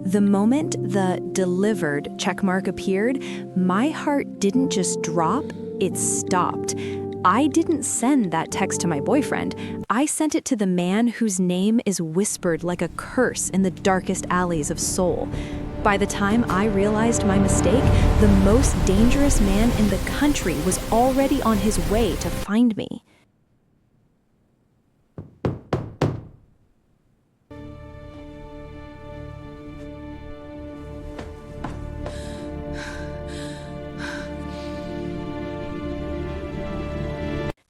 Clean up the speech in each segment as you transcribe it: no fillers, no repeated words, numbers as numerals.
The moment the delivered checkmark appeared, my heart didn't just drop, it stopped. I didn't send that text to my boyfriend. I sent it to the man whose name is whispered like a curse in the darkest alleys of Seoul. By the time I realized my mistake, the most dangerous man in the country was already on his way to find me.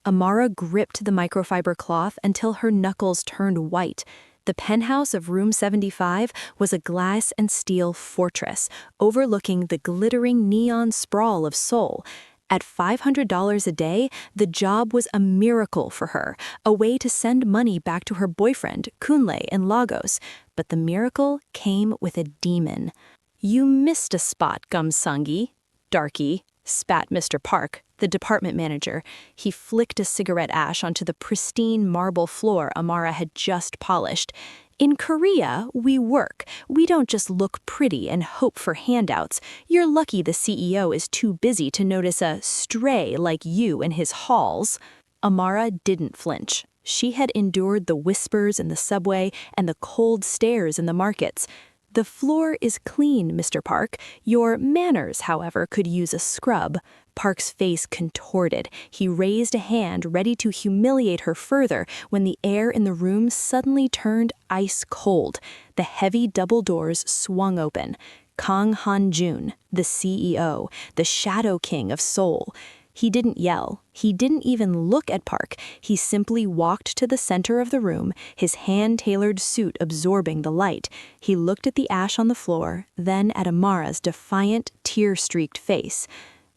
Amara gripped the microfiber cloth until her knuckles turned white. The penthouse of room 75 was a glass and steel fortress, overlooking the glittering neon sprawl of Seoul. At $500 a day, the job was a miracle for her, a way to send money back to her boyfriend, Kunle, in Lagos. But the miracle came with a demon. "You missed a spot, Gumsungi, darky," spat Mr. Park, the department manager. He flicked a cigarette ash onto the pristine marble floor Amara had just polished. "In Korea, we work. We don't just look pretty and hope for handouts. You're lucky the CEO is too busy to notice a stray like you in his halls." Amara didn't flinch. She had endured the whispers in the subway and the cold stares in the markets. "The floor is clean, Mr. Park. Your manners, however, could use a scrub." Park's face contorted. He raised a hand, ready to humiliate her further, when the air in the room suddenly turned ice cold. The heavy double doors swung open. Kang Han-jun, the CEO, the Shadow King of Seoul. He didn't yell. He didn't even look at Park. He simply walked to the center of the room, his hand-tailored suit absorbing the light. He looked at the ash on the floor, then at Amara's defiant, tear-streaked face.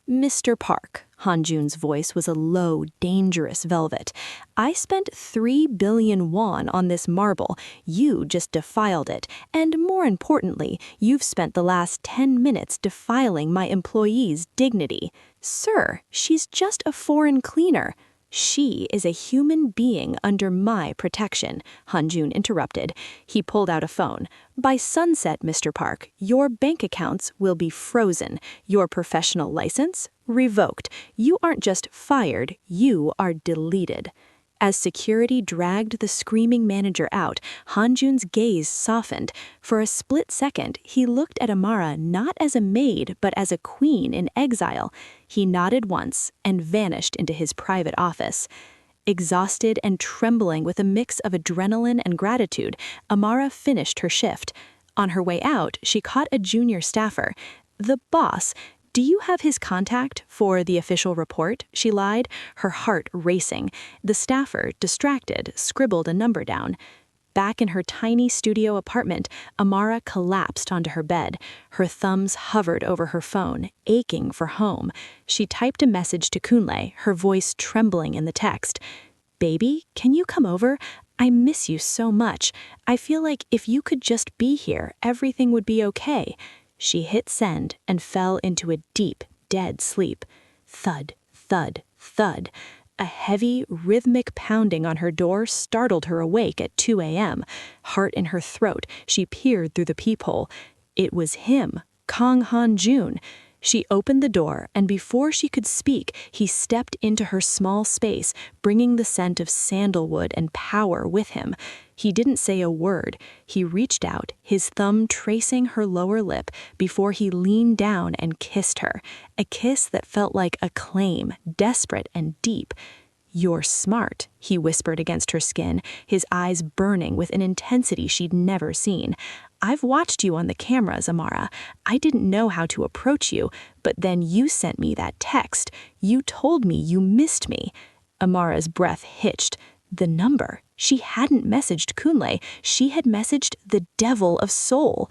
"Mr. Park," Han-jun's voice was a low, dangerous velvet. "I spent 3 billion won on this marble. You just defiled it. And more importantly, you've spent the last 10 minutes defiling my employee's dignity." "Sir, she's just a foreign cleaner." "She is a human being under my protection," Han-jun interrupted. He pulled out a phone. "By sunset, Mr. Park, your bank accounts will be frozen. Your professional license, revoked. You aren't just fired, you are deleted." As security dragged the screaming manager out, Han-jun's gaze softened. For a split second, he looked at Amara not as a maid, but as a queen in exile. He nodded once and vanished into his private office. Exhausted and trembling with a mix of adrenaline and gratitude, Amara finished her shift. On her way out, she caught a junior staffer. "The boss, do you have his contact for the official report?" she lied, her heart racing. The staffer, distracted, scribbled a number down. Back in her tiny studio apartment, Amara collapsed onto her bed. Her thumbs hovered over her phone, aching for home. She typed a message to Kunle, her voice trembling in the text. "Baby, can you come over? I miss you so much. I feel like if you could just be here, everything would be okay." She hit send and fell into a deep, dead sleep. Thud, thud, thud. A heavy, rhythmic pounding on her door startled her awake at 2 a.m. Heart in her throat, she peered through the peephole. It was him, Kang Han-jun. She opened the door, and before she could speak, he stepped into her small space, bringing the scent of sandalwood and power with him. He didn't say a word. He reached out, his thumb tracing her lower lip, before he leaned down and kissed her. A kiss that felt like a claim, desperate and deep. "You're smart," he whispered against her skin, his eyes burning with an intensity she'd never seen. "I've watched you on the cameras, Amara. I didn't know how to approach you, but then you sent me that text. You told me you missed me." Amara's breath hitched. The number. She hadn't messaged Kunle. She had messaged the Devil of Seoul.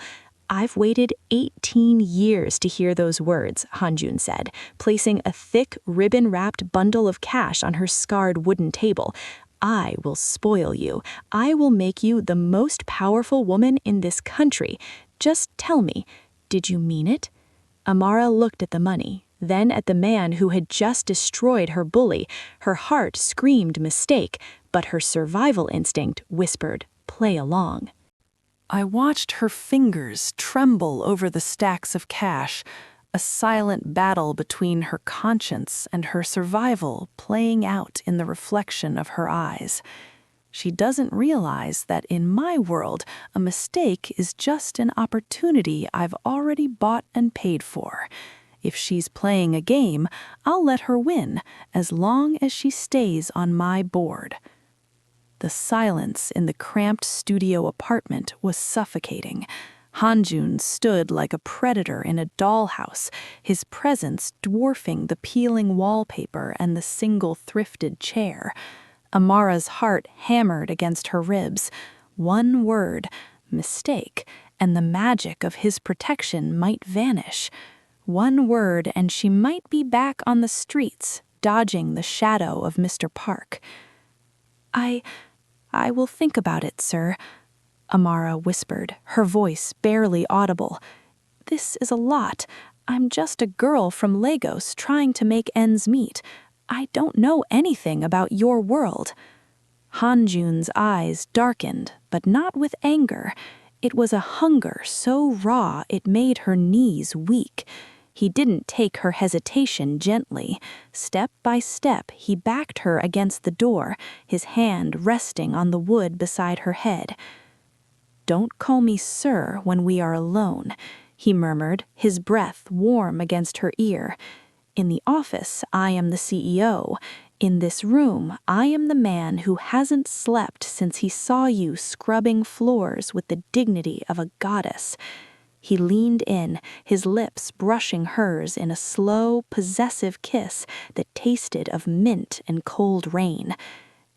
"I've waited 18 years to hear those words," Han-jun said, placing a thick, ribbon-wrapped bundle of cash on her scarred wooden table. "I will spoil you. I will make you the most powerful woman in this country. Just tell me, did you mean it?" Amara looked at the money, then at the man who had just destroyed her bully. Her heart screamed mistake, but her survival instinct whispered, play along. I watched her fingers tremble over the stacks of cash, a silent battle between her conscience and her survival playing out in the reflection of her eyes. She doesn't realize that in my world, a mistake is just an opportunity I've already bought and paid for. If she's playing a game, I'll let her win, as long as she stays on my board. The silence in the cramped studio apartment was suffocating. Han-jun stood like a predator in a dollhouse, his presence dwarfing the peeling wallpaper and the single thrifted chair. Amara's heart hammered against her ribs. One word, mistake, and the magic of his protection might vanish. One word, and she might be back on the streets, dodging the shadow of Mr. Park. I will think about it, sir, Amara whispered, her voice barely audible. This is a lot. I'm just a girl from Lagos trying to make ends meet. I don't know anything about your world. Han-jun's eyes darkened, but not with anger. It was a hunger so raw it made her knees weak. He didn't take her hesitation gently. Step by step, he backed her against the door, his hand resting on the wood beside her head. "Don't call me sir when we are alone," he murmured, his breath warm against her ear. "In the office, I am the CEO. In this room, I am the man who hasn't slept since he saw you scrubbing floors with the dignity of a goddess." He leaned in, his lips brushing hers in a slow, possessive kiss that tasted of mint and cold rain.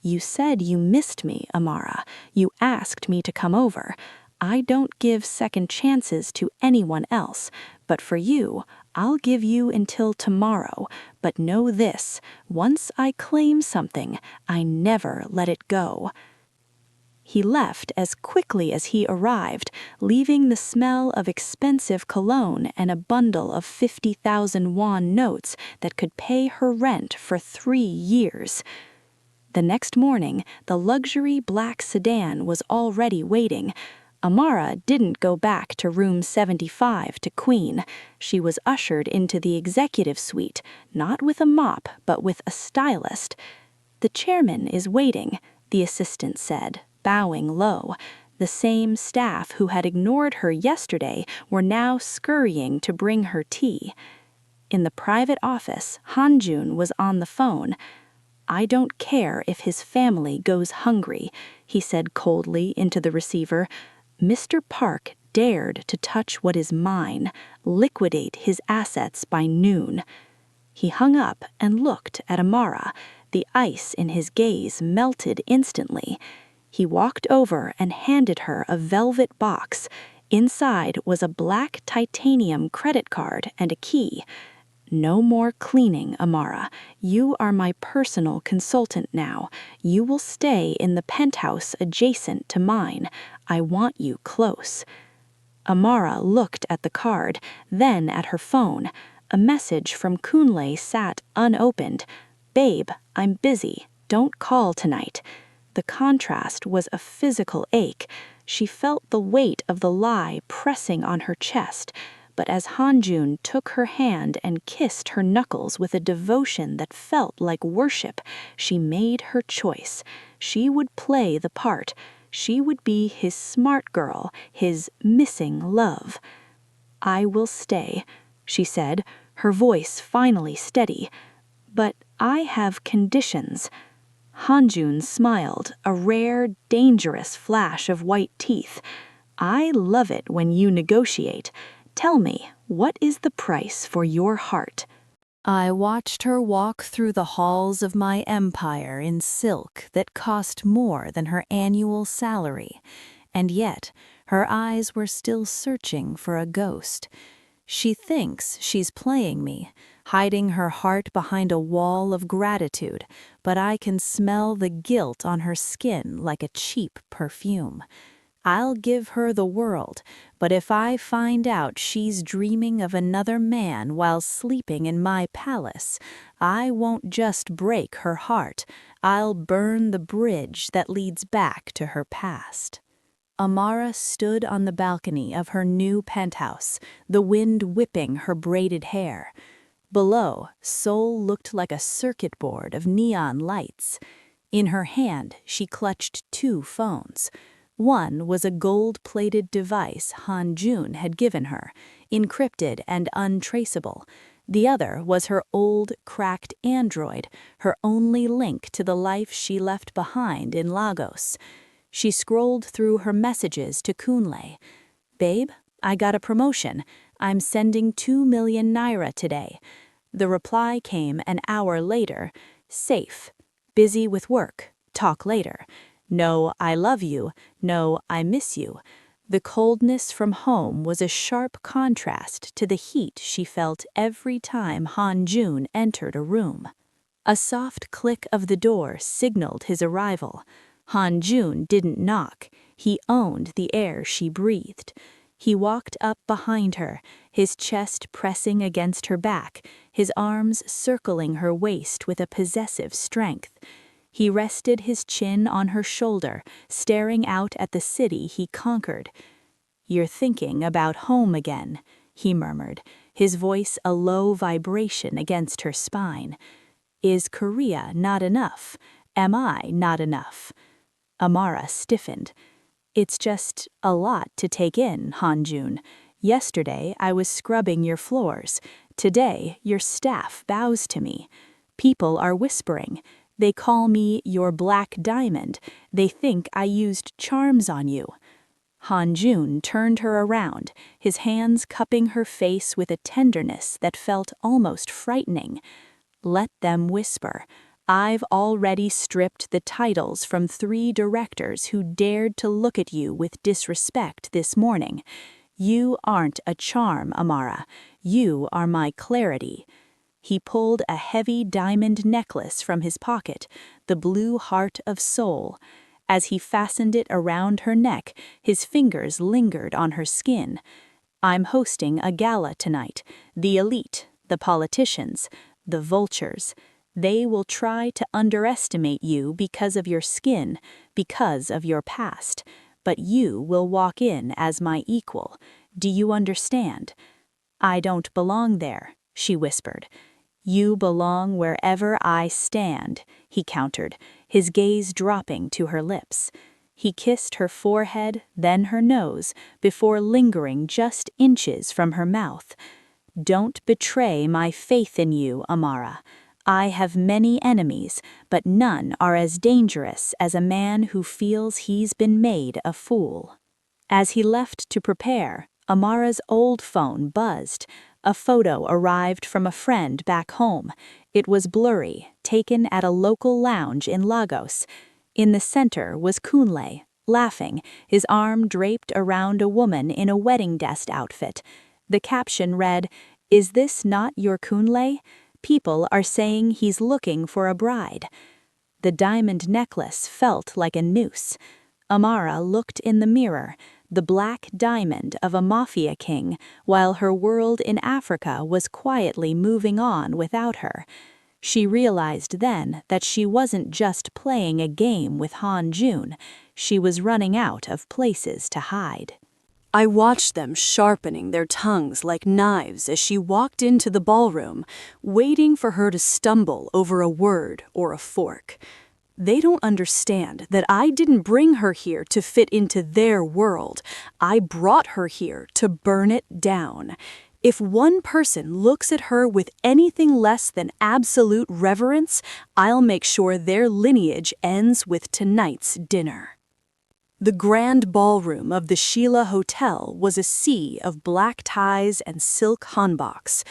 "You said you missed me, Amara. You asked me to come over. I don't give second chances to anyone else, but for you, I'll give you until tomorrow. But know this, once I claim something, I never let it go." He left as quickly as he arrived, leaving the smell of expensive cologne and a bundle of 50,000 won notes that could pay her rent for 3 years. The next morning, the luxury black sedan was already waiting. Amara didn't go back to room 75 to Queen. She was ushered into the executive suite, not with a mop, but with a stylist. "The chairman is waiting," the assistant said, bowing low. The same staff who had ignored her yesterday were now scurrying to bring her tea. In the private office, Han-jun was on the phone. "I don't care if his family goes hungry," he said coldly into the receiver. "Mr. Park dared to touch what is mine, liquidate his assets by noon." He hung up and looked at Amara. The ice in his gaze melted instantly. He walked over and handed her a velvet box. Inside was a black titanium credit card and a key. "No more cleaning, Amara. You are my personal consultant now. You will stay in the penthouse adjacent to mine. I want you close." Amara looked at the card, then at her phone. A message from Kunle sat unopened. "Babe, I'm busy. Don't call tonight." The contrast was a physical ache. She felt the weight of the lie pressing on her chest. But as Han-jun took her hand and kissed her knuckles with a devotion that felt like worship, she made her choice. She would play the part. She would be his smart girl, his missing love. "I will stay," she said, her voice finally steady. "But I have conditions." Han-jun smiled, a rare, dangerous flash of white teeth. "I love it when you negotiate. Tell me, what is the price for your heart?" I watched her walk through the halls of my empire in silk that cost more than her annual salary, and yet her eyes were still searching for a ghost. She thinks she's playing me, hiding her heart behind a wall of gratitude, but I can smell the guilt on her skin like a cheap perfume. I'll give her the world, but if I find out she's dreaming of another man while sleeping in my palace, I won't just break her heart, I'll burn the bridge that leads back to her past. Amara stood on the balcony of her new penthouse, the wind whipping her braided hair. Below, Seoul looked like a circuit board of neon lights. In her hand, she clutched two phones. One was a gold-plated device Han-jun had given her, encrypted and untraceable. The other was her old, cracked android, her only link to the life she left behind in Lagos. She scrolled through her messages to Kunle. "Babe, I got a promotion. I'm sending 2 million naira today." The reply came an hour later. "Safe. Busy with work. Talk later. No, I love you. No, I miss you." The coldness from home was a sharp contrast to the heat she felt every time Han-jun entered a room. A soft click of the door signaled his arrival. Han-jun didn't knock. He owned the air she breathed. He walked up behind her, his chest pressing against her back, his arms circling her waist with a possessive strength. He rested his chin on her shoulder, staring out at the city he conquered. "You're thinking about home again," he murmured, his voice a low vibration against her spine. "Is Korea not enough? Am I not enough?" Amara stiffened. "It's just a lot to take in, Han-jun. Yesterday I was scrubbing your floors. Today your staff bows to me. People are whispering. They call me your black diamond. They think I used charms on you." Han-jun turned her around, his hands cupping her face with a tenderness that felt almost frightening. "Let them whisper. I've already stripped the titles from 3 directors who dared to look at you with disrespect this morning. You aren't a charm, Amara. You are my clarity." He pulled a heavy diamond necklace from his pocket, the blue heart of Seoul. As he fastened it around her neck, his fingers lingered on her skin. "I'm hosting a gala tonight. The elite, the politicians, the vultures. They will try to underestimate you because of your skin, because of your past. But you will walk in as my equal. Do you understand?" "I don't belong there," she whispered. "You belong wherever I stand," he countered, his gaze dropping to her lips. He kissed her forehead, then her nose, before lingering just inches from her mouth. "Don't betray my faith in you, Amara. I have many enemies, but none are as dangerous as a man who feels he's been made a fool." As he left to prepare, Amara's old phone buzzed. A photo arrived from a friend back home. It was blurry, taken at a local lounge in Lagos. In the center was Kunle, laughing, his arm draped around a woman in a wedding dress outfit. The caption read, "Is this not your Kunle? People are saying he's looking for a bride." The diamond necklace felt like a noose. Amara looked in the mirror, the black diamond of a Mafia king, while her world in Africa was quietly moving on without her. She realized then that she wasn't just playing a game with Han-jun, she was running out of places to hide. I watched them sharpening their tongues like knives as she walked into the ballroom, waiting for her to stumble over a word or a fork. They don't understand that I didn't bring her here to fit into their world. I brought her here to burn it down. If one person looks at her with anything less than absolute reverence, I'll make sure their lineage ends with tonight's dinner. The grand ballroom of the Sheila Hotel was a sea of black ties and silk hanboks.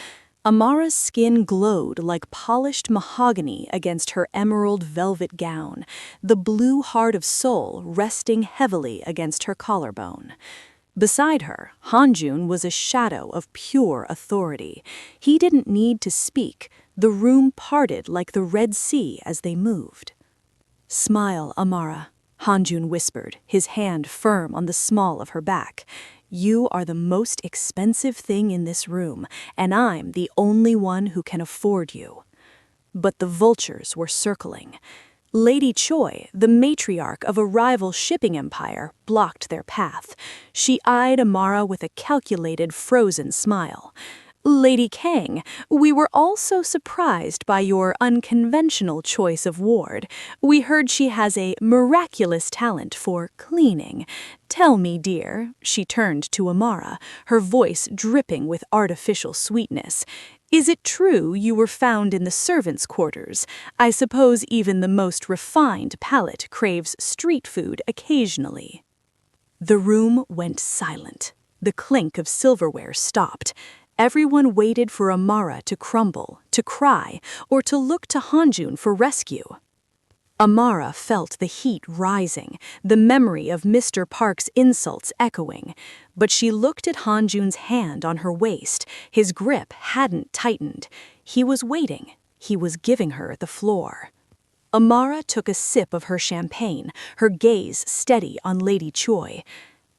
Amara's skin glowed like polished mahogany against her emerald velvet gown, the blue heart of Seoul resting heavily against her collarbone. Beside her, Han-jun was a shadow of pure authority. He didn't need to speak. The room parted like the Red Sea as they moved. "Smile, Amara," Han-jun whispered, his hand firm on the small of her back. "You are the most expensive thing in this room, and I'm the only one who can afford you." But the vultures were circling. Lady Choi, the matriarch of a rival shipping empire, blocked their path. She eyed Amara with a calculated, frozen smile. Lady Kang, we were also surprised by your unconventional choice of ward. We heard she has a miraculous talent for cleaning. Tell me, dear, she turned to Amara, her voice dripping with artificial sweetness. Is it true you were found in the servants' quarters? I suppose even the most refined palate craves street food occasionally. The room went silent. The clink of silverware stopped. Everyone waited for Amara to crumble, to cry, or to look to Han-jun for rescue. Amara felt the heat rising, the memory of Mr. Park's insults echoing. But she looked at Han-jun's hand on her waist. His grip hadn't tightened. He was waiting. He was giving her the floor. Amara took a sip of her champagne, her gaze steady on Lady Choi.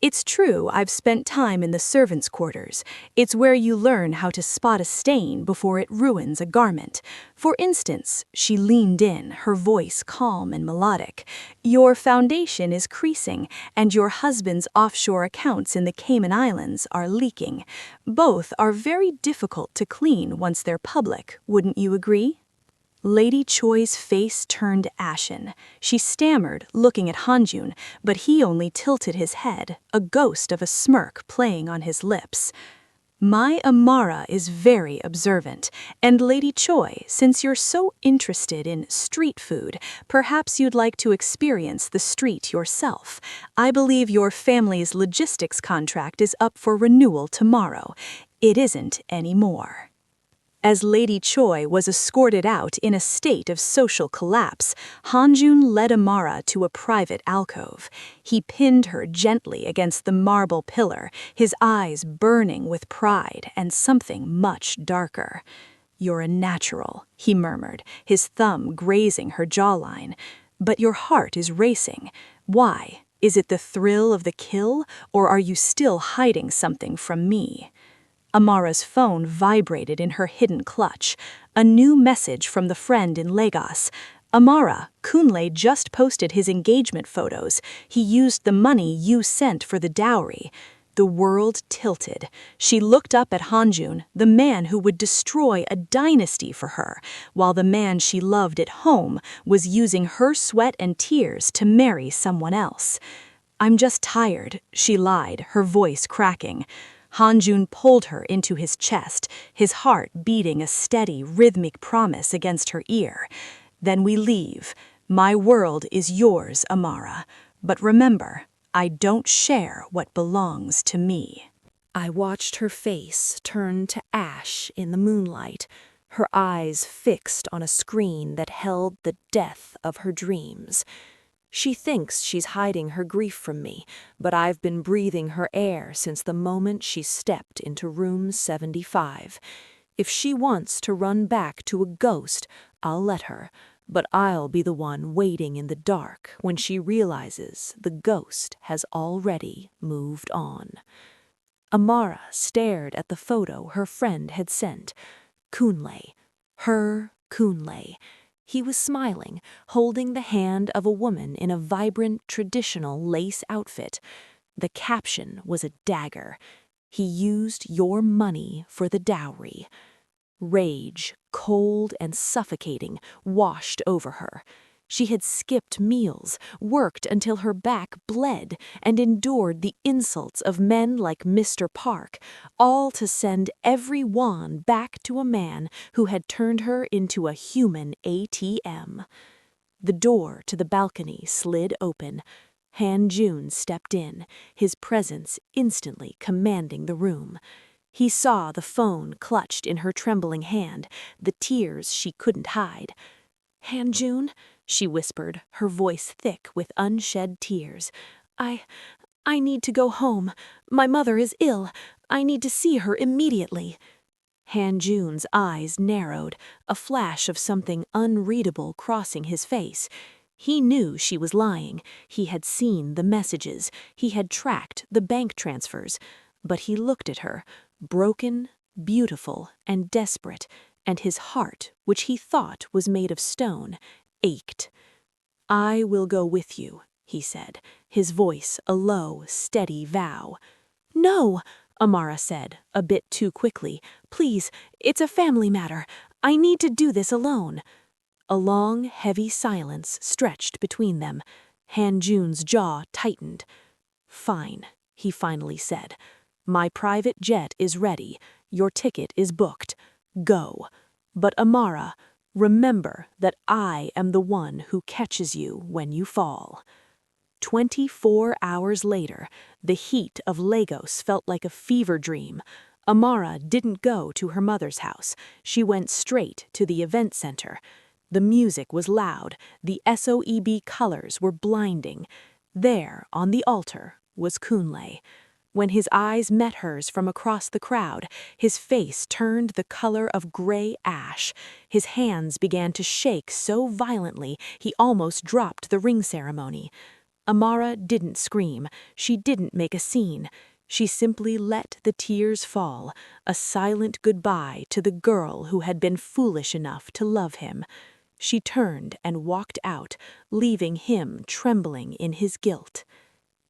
It's true I've spent time in the servants' quarters. It's where you learn how to spot a stain before it ruins a garment. For instance, she leaned in, her voice calm and melodic. Your foundation is creasing, and your husband's offshore accounts in the Cayman Islands are leaking. Both are very difficult to clean once they're public, wouldn't you agree? Lady Choi's face turned ashen. She stammered, looking at Han-jun, but he only tilted his head, a ghost of a smirk playing on his lips. My Amara is very observant, and Lady Choi, since you're so interested in street food, perhaps you'd like to experience the street yourself. I believe your family's logistics contract is up for renewal tomorrow. It isn't anymore. As Lady Choi was escorted out in a state of social collapse, Han-jun led Amara to a private alcove. He pinned her gently against the marble pillar, his eyes burning with pride and something much darker. You're a natural, he murmured, his thumb grazing her jawline. But your heart is racing. Why? Is it the thrill of the kill, or are you still hiding something from me? Amara's phone vibrated in her hidden clutch. A new message from the friend in Lagos. Amara, Kunle just posted his engagement photos. He used the money you sent for the dowry. The world tilted. She looked up at Han-jun, the man who would destroy a dynasty for her, while the man she loved at home was using her sweat and tears to marry someone else. I'm just tired, she lied, her voice cracking. Han-jun pulled her into his chest, his heart beating a steady, rhythmic promise against her ear. Then we leave. My world is yours, Amara. But remember, I don't share what belongs to me. I watched her face turn to ash in the moonlight, her eyes fixed on a screen that held the death of her dreams. She thinks she's hiding her grief from me, but I've been breathing her air since the moment she stepped into room 75. If she wants to run back to a ghost, I'll let her, but I'll be the one waiting in the dark when she realizes the ghost has already moved on. Amara stared at the photo her friend had sent. Kunle. Her Kunle. He was smiling, holding the hand of a woman in a vibrant, traditional lace outfit. The caption was a dagger. He used your money for the dowry. Rage, cold and suffocating, washed over her. She had skipped meals, worked until her back bled, and endured the insults of men like Mr. Park, all to send every won back to a man who had turned her into a human ATM. The door to the balcony slid open. Han-jun stepped in, his presence instantly commanding the room. He saw the phone clutched in her trembling hand, the tears she couldn't hide. Han-jun, she whispered, her voice thick with unshed tears. I need to go home. My mother is ill. I need to see her immediately. Han-jun's eyes narrowed, a flash of something unreadable crossing his face. He knew she was lying. He had seen the messages. He had tracked the bank transfers. But he looked at her, broken, beautiful, and desperate, and his heart, which he thought was made of stone, ached. I will go with you, he said, his voice a low, steady vow. No, Amara said, a bit too quickly. Please, it's a family matter. I need to do this alone. A long, heavy silence stretched between them. Han-jun's jaw tightened. Fine, he finally said. My private jet is ready. Your ticket is booked. Go. But Amara, remember that I am the one who catches you when you fall. 24 hours later, the heat of Lagos felt like a fever dream. Amara didn't go to her mother's house. She went straight to the event center. The music was loud. The SOEB colors were blinding. There, on the altar, was Kunle. When his eyes met hers from across the crowd, his face turned the color of gray ash. His hands began to shake so violently he almost dropped the ring ceremony. Amara didn't scream. She didn't make a scene. She simply let the tears fall, a silent goodbye to the girl who had been foolish enough to love him. She turned and walked out, leaving him trembling in his guilt.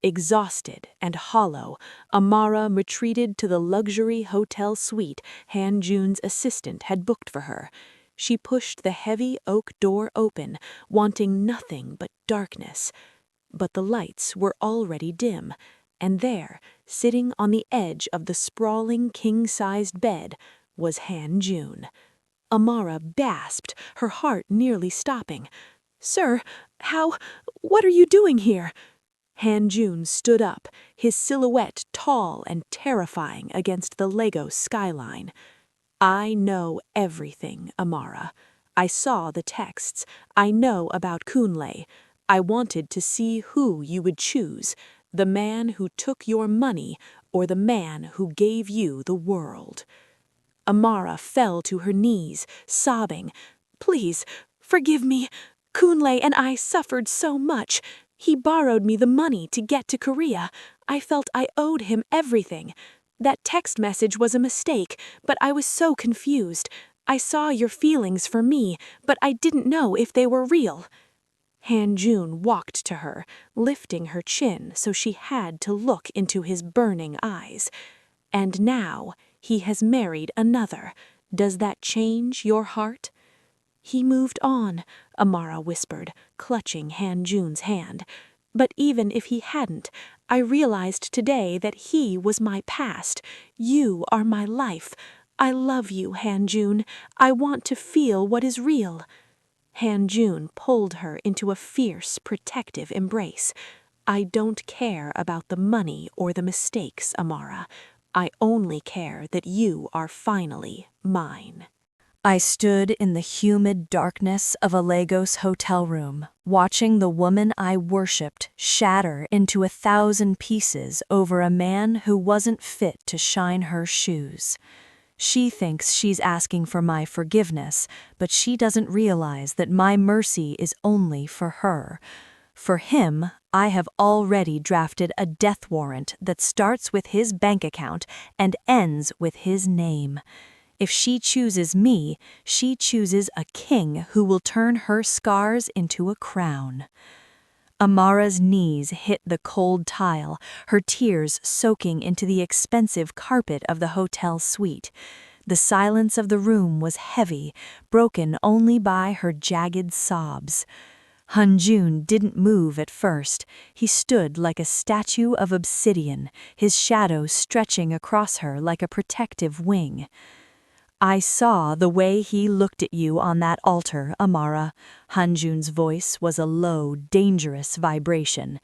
Exhausted and hollow, Amara retreated to the luxury hotel suite Han-jun's assistant had booked for her. She pushed the heavy oak door open, wanting nothing but darkness. But the lights were already dim, and there, sitting on the edge of the sprawling king-sized bed, was Han-jun. Amara gasped, her heart nearly stopping. "Sir, what are you doing here?" Han-jun stood up, his silhouette tall and terrifying against the Lagos skyline. "I know everything, Amara. I saw the texts. I know about Kunle. I wanted to see who you would choose, the man who took your money or the man who gave you the world." Amara fell to her knees, sobbing. "Please, forgive me. Kunle and I suffered so much. He borrowed me the money to get to Korea. I felt I owed him everything. That text message was a mistake, but I was so confused. I saw your feelings for me, but I didn't know if they were real." Han-jun walked to her, lifting her chin so she had to look into his burning eyes. "And now he has married another. Does that change your heart?" "He moved on," Amara whispered, clutching Han-jun's hand. "But even if he hadn't, I realized today that he was my past. You are my life. I love you, Han-jun. I want to feel what is real." Han-jun pulled her into a fierce, protective embrace. "I don't care about the money or the mistakes, Amara. I only care that you are finally mine." I stood in the humid darkness of a Lagos hotel room, watching the woman I worshipped shatter into 1,000 pieces over a man who wasn't fit to shine her shoes. She thinks she's asking for my forgiveness, but she doesn't realize that my mercy is only for her. For him, I have already drafted a death warrant that starts with his bank account and ends with his name. If she chooses me, she chooses a king who will turn her scars into a crown. Amara's knees hit the cold tile, her tears soaking into the expensive carpet of the hotel suite. The silence of the room was heavy, broken only by her jagged sobs. Han-jun didn't move at first. He stood like a statue of obsidian, his shadow stretching across her like a protective wing. "I saw the way he looked at you on that altar, Amara." Han-jun's voice was a low, dangerous vibration.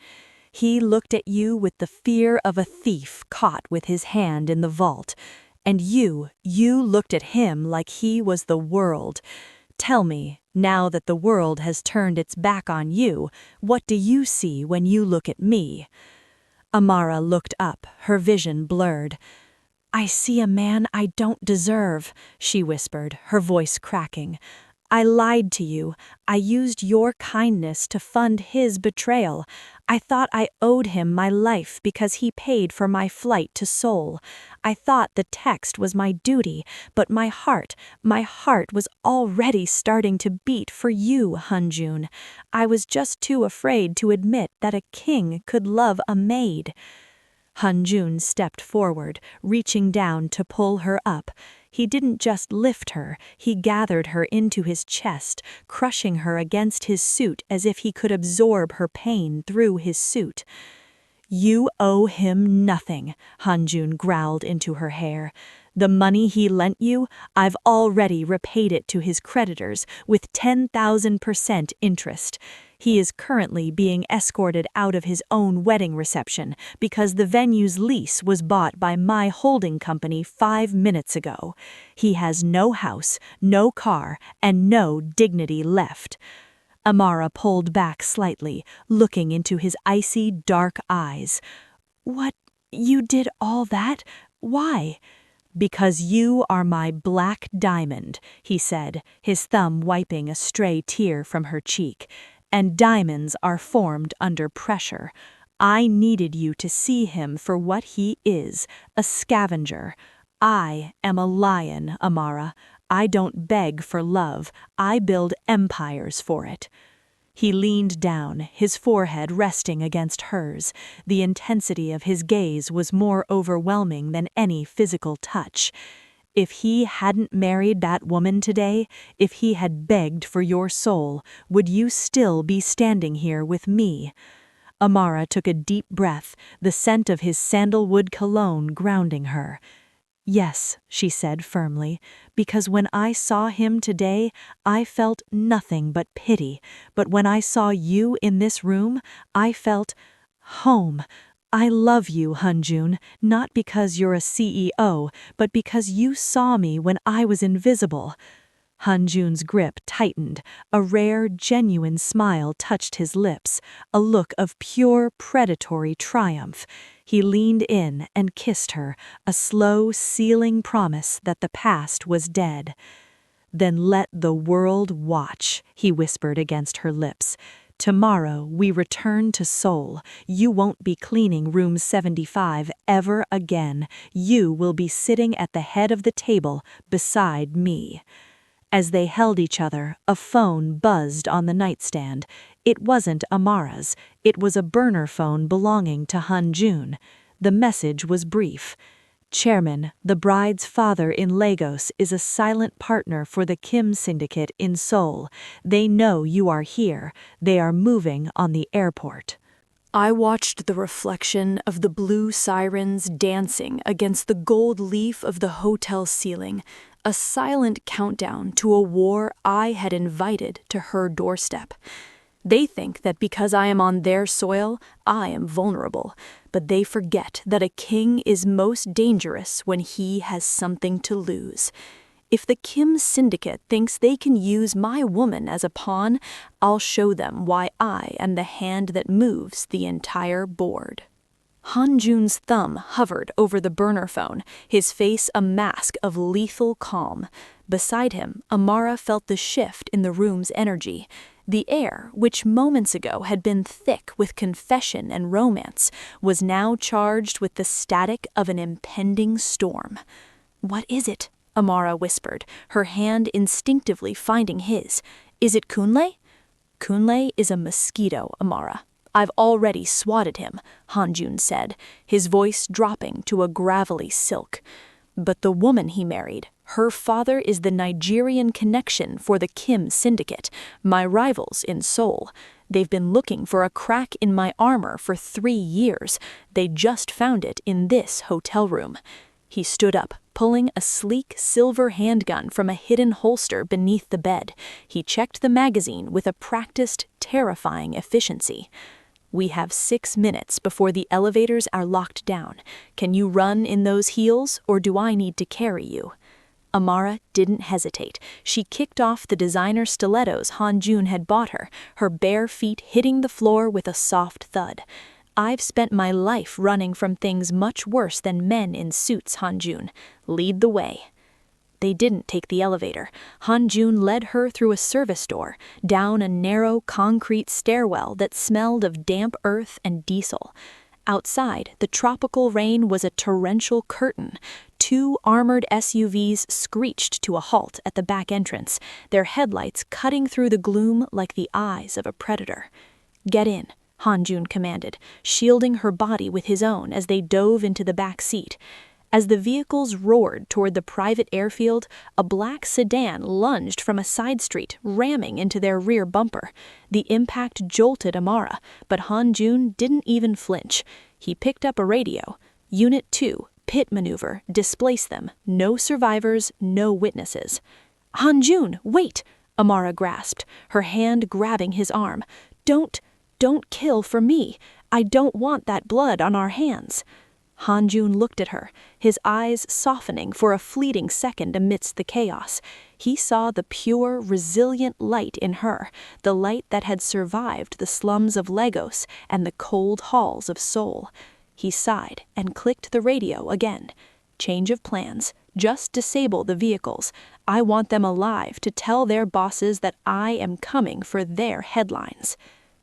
"He looked at you with the fear of a thief caught with his hand in the vault. And you looked at him like he was the world. Tell me, now that the world has turned its back on you, what do you see when you look at me?" Amara looked up, her vision blurred. "I see a man I don't deserve," she whispered, her voice cracking. I lied to you. I used your kindness to fund his betrayal. I thought I owed him my life because he paid for my flight to Seoul. I thought the text was my duty, but my heart was already starting to beat for you, Han-jun. I was just too afraid to admit that a king could love a maid. Han-jun stepped forward, reaching down to pull her up. He didn't just lift her, he gathered her into his chest, crushing her against his suit as if he could absorb her pain through his suit. You owe him nothing, Han-jun growled into her hair. The money he lent you, I've already repaid it to his creditors with 10,000% interest. He is currently being escorted out of his own wedding reception because the venue's lease was bought by my holding company 5 minutes ago. He has no house, no car, and no dignity left. Amara pulled back slightly, looking into his icy, dark eyes. What? You did all that? Why? Because you are my black diamond, he said, his thumb wiping a stray tear from her cheek. And diamonds are formed under pressure. I needed you to see him for what he is, a scavenger. I am a lion, Amara. I don't beg for love, I build empires for it. He leaned down, his forehead resting against hers. The intensity of his gaze was more overwhelming than any physical touch. If he hadn't married that woman today, if he had begged for your soul, would you still be standing here with me? Amara took a deep breath, the scent of his sandalwood cologne grounding her. Yes, she said firmly, because when I saw him today, I felt nothing but pity, but when I saw you in this room, I felt home. I love you, Han-jun, not because you're a CEO, but because you saw me when I was invisible. Han-jun's grip tightened, a rare, genuine smile touched his lips, a look of pure, predatory triumph. He leaned in and kissed her, a slow, sealing promise that the past was dead. Then let the world watch, he whispered against her lips. Tomorrow we return to Seoul. You won't be cleaning room 75 ever again. You will be sitting at the head of the table beside me. As they held each other, a phone buzzed on the nightstand. It wasn't Amara's. It was a burner phone belonging to Han-jun. The message was brief. Chairman, the bride's father in Lagos is a silent partner for the Kim syndicate in Seoul. They know you are here. They are moving on the airport. I watched the reflection of the blue sirens dancing against the gold leaf of the hotel ceiling, a silent countdown to a war I had invited to her doorstep. They think that because I am on their soil, I am vulnerable, but they forget that a king is most dangerous when he has something to lose. If the Kim syndicate thinks they can use my woman as a pawn, I'll show them why I am the hand that moves the entire board. Han-jun's thumb hovered over the burner phone, his face a mask of lethal calm. Beside him, Amara felt the shift in the room's energy. The air, which moments ago had been thick with confession and romance, was now charged with the static of an impending storm. "What is it?" Amara whispered, her hand instinctively finding his. "Is it Kunle?" "Kunle is a mosquito, Amara. I've already swatted him," Han-jun said, his voice dropping to a gravelly silk. "But the woman he married, her father is the Nigerian connection for the Kim syndicate, my rivals in Seoul. They've been looking for a crack in my armor for 3 years. They just found it in this hotel room." He stood up, pulling a sleek silver handgun from a hidden holster beneath the bed. He checked the magazine with a practiced, terrifying efficiency. "We have 6 minutes before the elevators are locked down. Can you run in those heels, or do I need to carry you?" Amara didn't hesitate. She kicked off the designer stilettos Han-jun had bought her, her bare feet hitting the floor with a soft thud. "I've spent my life running from things much worse than men in suits, Han-jun. Lead the way." They didn't take the elevator. Han-jun led her through a service door, down a narrow concrete stairwell that smelled of damp earth and diesel. Outside, the tropical rain was a torrential curtain. 2 armored SUVs screeched to a halt at the back entrance, their headlights cutting through the gloom like the eyes of a predator. "Get in," Han-jun commanded, shielding her body with his own as they dove into the back seat. As the vehicles roared toward the private airfield, a black sedan lunged from a side street, ramming into their rear bumper. The impact jolted Amara, but Han-jun didn't even flinch. He picked up a radio. "Unit 2, pit maneuver, displace them. No survivors, no witnesses." "Han-jun, wait!" Amara grasped, her hand grabbing his arm. Don't kill for me. I don't want that blood on our hands." Han-jun looked at her, his eyes softening for a fleeting second amidst the chaos. He saw the pure, resilient light in her, the light that had survived the slums of Lagos and the cold halls of Seoul. He sighed and clicked the radio again. "Change of plans. Just disable the vehicles. I want them alive to tell their bosses that I am coming for their headlines."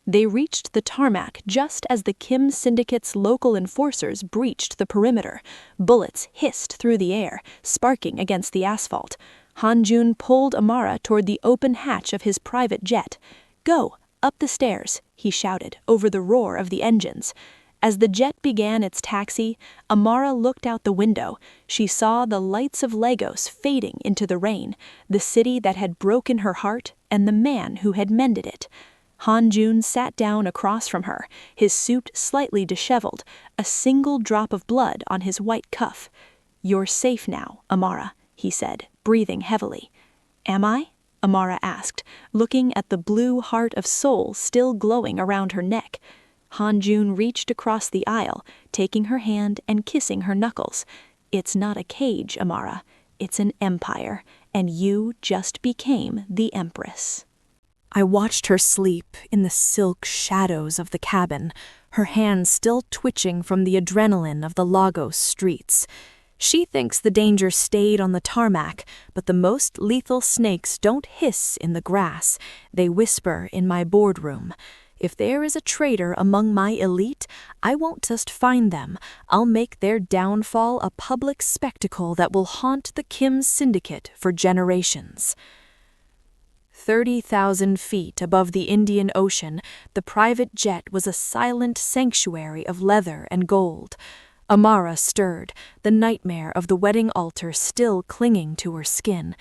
They reached the tarmac just as the Kim Syndicate's local enforcers breached the perimeter. Bullets hissed through the air, sparking against the asphalt. Han-jun pulled Amara toward the open hatch of his private jet. "Go, up the stairs," he shouted over the roar of the engines. As the jet began its taxi, Amara looked out the window. She saw the lights of Lagos fading into the rain, the city that had broken her heart and the man who had mended it. Han-jun sat down across from her, his suit slightly disheveled, a single drop of blood on his white cuff. "You're safe now, Amara," he said, breathing heavily. "Am I?" Amara asked, looking at the blue heart of Seoul still glowing around her neck. Han-jun reached across the aisle, taking her hand and kissing her knuckles. "It's not a cage, Amara. It's an empire, and you just became the Empress." I watched her sleep in the silk shadows of the cabin, her hands still twitching from the adrenaline of the Lagos streets. She thinks the danger stayed on the tarmac, but the most lethal snakes don't hiss in the grass. They whisper in my boardroom. If there is a traitor among my elite, I won't just find them. I'll make their downfall a public spectacle that will haunt the Kim Syndicate for generations. 30,000 feet above the Indian Ocean, the private jet was a silent sanctuary of leather and gold. Amara stirred, the nightmare of the wedding altar still clinging to her skin.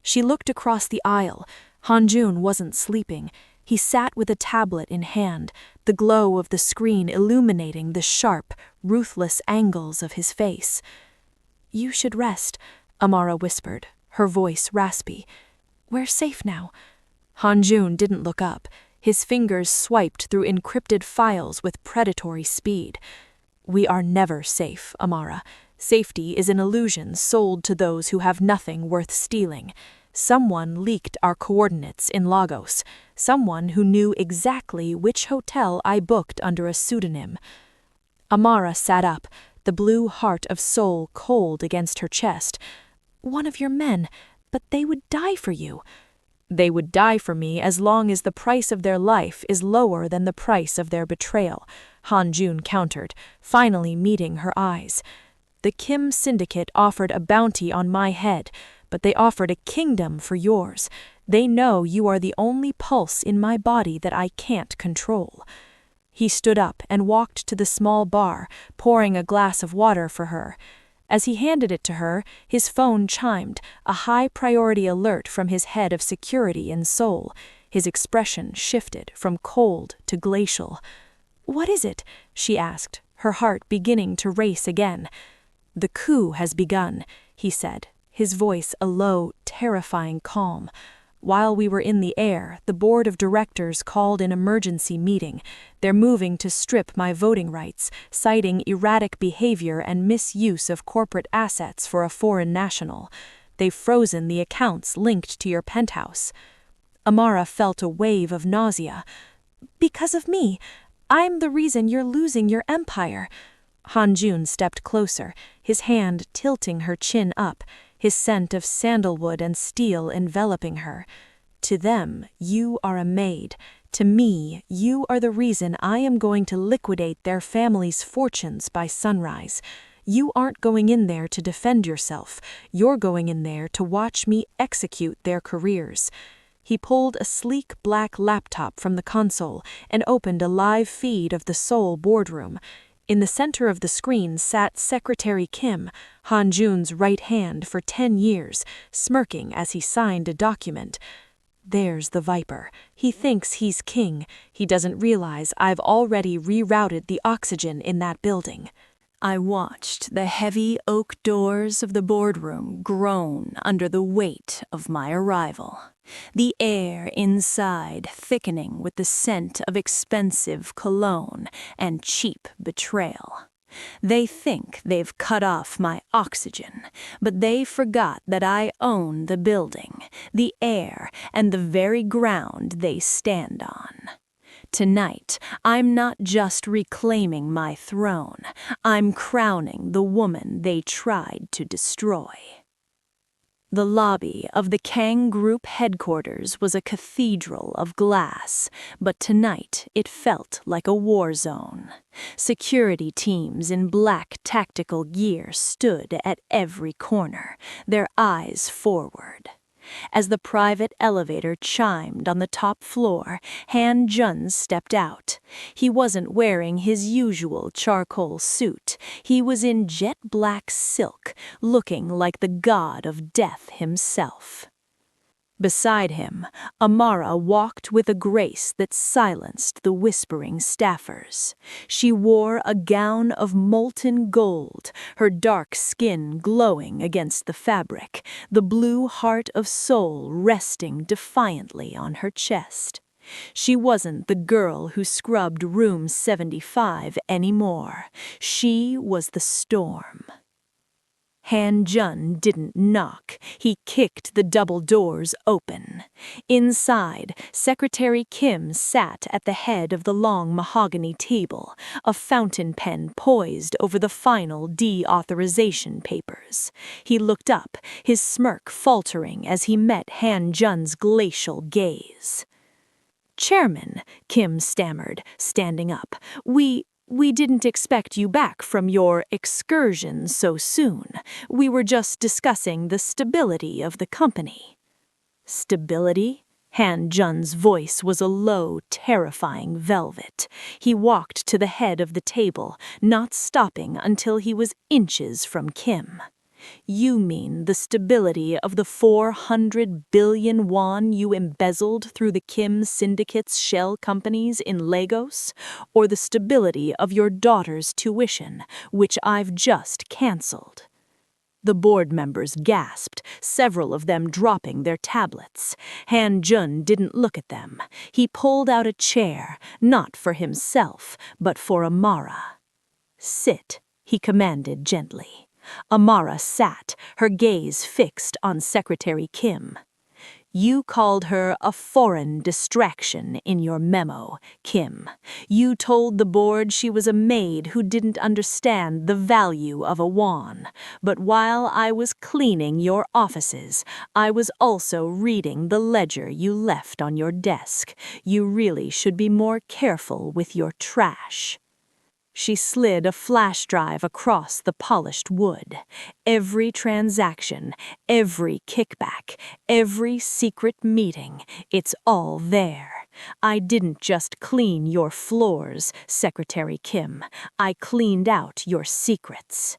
She looked across the aisle. Han-jun wasn't sleeping. He sat with a tablet in hand, the glow of the screen illuminating the sharp, ruthless angles of his face. "You should rest," Amara whispered, her voice raspy. "We're safe now." Han-jun didn't look up. His fingers swiped through encrypted files with predatory speed. "We are never safe, Amara. Safety is an illusion sold to those who have nothing worth stealing. Someone leaked our coordinates in Lagos. Someone who knew exactly which hotel I booked under a pseudonym." Amara sat up, the blue heart of Seoul cold against her chest. "One of your men, but they would die for you." "They would die for me as long as the price of their life is lower than the price of their betrayal," Han-jun countered, finally meeting her eyes. "The Kim Syndicate offered a bounty on my head, but they offered a kingdom for yours. They know you are the only pulse in my body that I can't control." He stood up and walked to the small bar, pouring a glass of water for her. As he handed it to her, his phone chimed, a high-priority alert from his head of security in Seoul. His expression shifted from cold to glacial. "What is it?" she asked, her heart beginning to race again. "The coup has begun," he said, his voice a low, terrifying calm. "While we were in the air, the board of directors called an emergency meeting. They're moving to strip my voting rights, citing erratic behavior and misuse of corporate assets for a foreign national. They've frozen the accounts linked to your penthouse." Amara felt a wave of nausea. "Because of me. I'm the reason you're losing your empire." Han-jun stepped closer, his hand tilting her chin up. his scent of sandalwood and steel enveloping her. To them, you are a maid. To me, you are the reason I am going to liquidate their family's fortunes by sunrise. You aren't going in there to defend yourself. You're going in there to watch me execute their careers. He pulled a sleek black laptop from the console and opened a live feed of the Seoul boardroom. In the center of the screen sat Secretary Kim, Han-jun's right hand for 10 years, smirking as he signed a document. There's the Viper. He thinks he's king. He doesn't realize I've already rerouted the oxygen in that building. I watched the heavy oak doors of the boardroom groan under the weight of my arrival, the air inside thickening with the scent of expensive cologne and cheap betrayal. They think they've cut off my oxygen, but they forgot that I own the building, the air, and the very ground they stand on. Tonight, I'm not just reclaiming my throne, I'm crowning the woman they tried to destroy. The lobby of the Kang Group headquarters was a cathedral of glass, but tonight it felt like a war zone. Security teams in black tactical gear stood at every corner, their eyes forward. As the private elevator chimed on the top floor, Han-jun stepped out. He wasn't wearing his usual charcoal suit. He was in jet black silk, looking like the god of death himself. Beside him, Amara walked with a grace that silenced the whispering staffers. She wore a gown of molten gold, her dark skin glowing against the fabric, the blue heart of Seoul resting defiantly on her chest. She wasn't the girl who scrubbed room 75 anymore. She was the storm. Han-jun didn't knock. He kicked the double doors open. Inside, Secretary Kim sat at the head of the long mahogany table, a fountain pen poised over the final deauthorization papers. He looked up, his smirk faltering as he met Han-jun's glacial gaze. "Chairman," Kim stammered, standing up, We didn't expect you back from your excursion so soon. We were just discussing the stability of the company." "Stability?" Han-jun's voice was a low, terrifying velvet. He walked to the head of the table, not stopping until he was inches from Kim. "You mean the stability of the 400 billion won you embezzled through the Kim Syndicate's shell companies in Lagos, or the stability of your daughter's tuition, which I've just cancelled?" The board members gasped, several of them dropping their tablets. Han-jun didn't look at them. He pulled out a chair, not for himself, but for Amara. "Sit," he commanded gently. Amara sat, her gaze fixed on Secretary Kim. "You called her a foreign distraction in your memo, Kim. You told the board she was a maid who didn't understand the value of a won. But while I was cleaning your offices, I was also reading the ledger you left on your desk. You really should be more careful with your trash." She slid a flash drive across the polished wood. Every transaction, every kickback, every secret meeting, it's all there. I didn't just clean your floors, Secretary Kim. I cleaned out your secrets.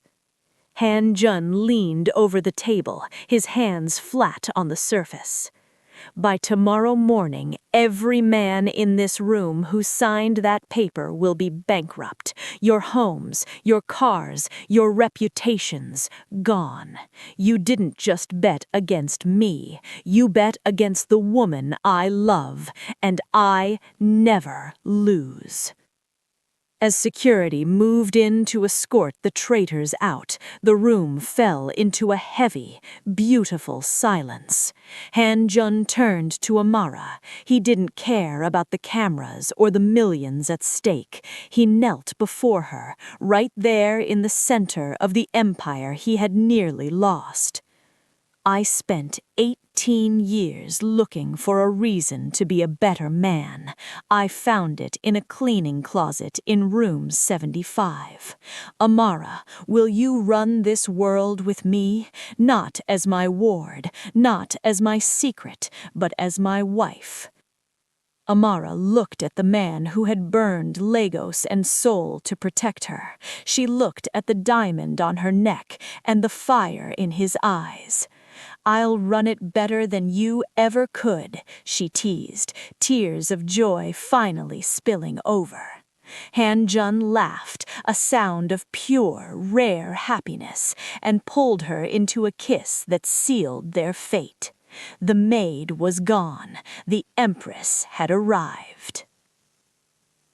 Han-jun leaned over the table, his hands flat on the surface. "By tomorrow morning, every man in this room who signed that paper will be bankrupt. Your homes, your cars, your reputations, gone. You didn't just bet against me. You bet against the woman I love, and I never lose." As security moved in to escort the traitors out, the room fell into a heavy, beautiful silence. Han-jun turned to Amara. He didn't care about the cameras or the millions at stake. He knelt before her, right there in the center of the empire he had nearly lost. I spent 18 years looking for a reason to be a better man. I found it in a cleaning closet in room 75. Amara, will you run this world with me? Not as my ward, not as my secret, but as my wife. Amara looked at the man who had burned Lagos and Seoul to protect her. She looked at the diamond on her neck and the fire in his eyes. I'll run it better than you ever could, she teased, tears of joy finally spilling over. Han-jun laughed, a sound of pure, rare happiness, and pulled her into a kiss that sealed their fate. The maid was gone. The Empress had arrived.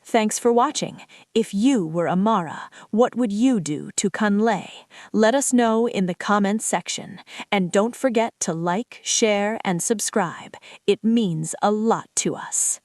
Thanks for watching. If you were Amara, what would you do to Kunle? Let us know in the comments section. And don't forget to like, share, and subscribe. It means a lot to us.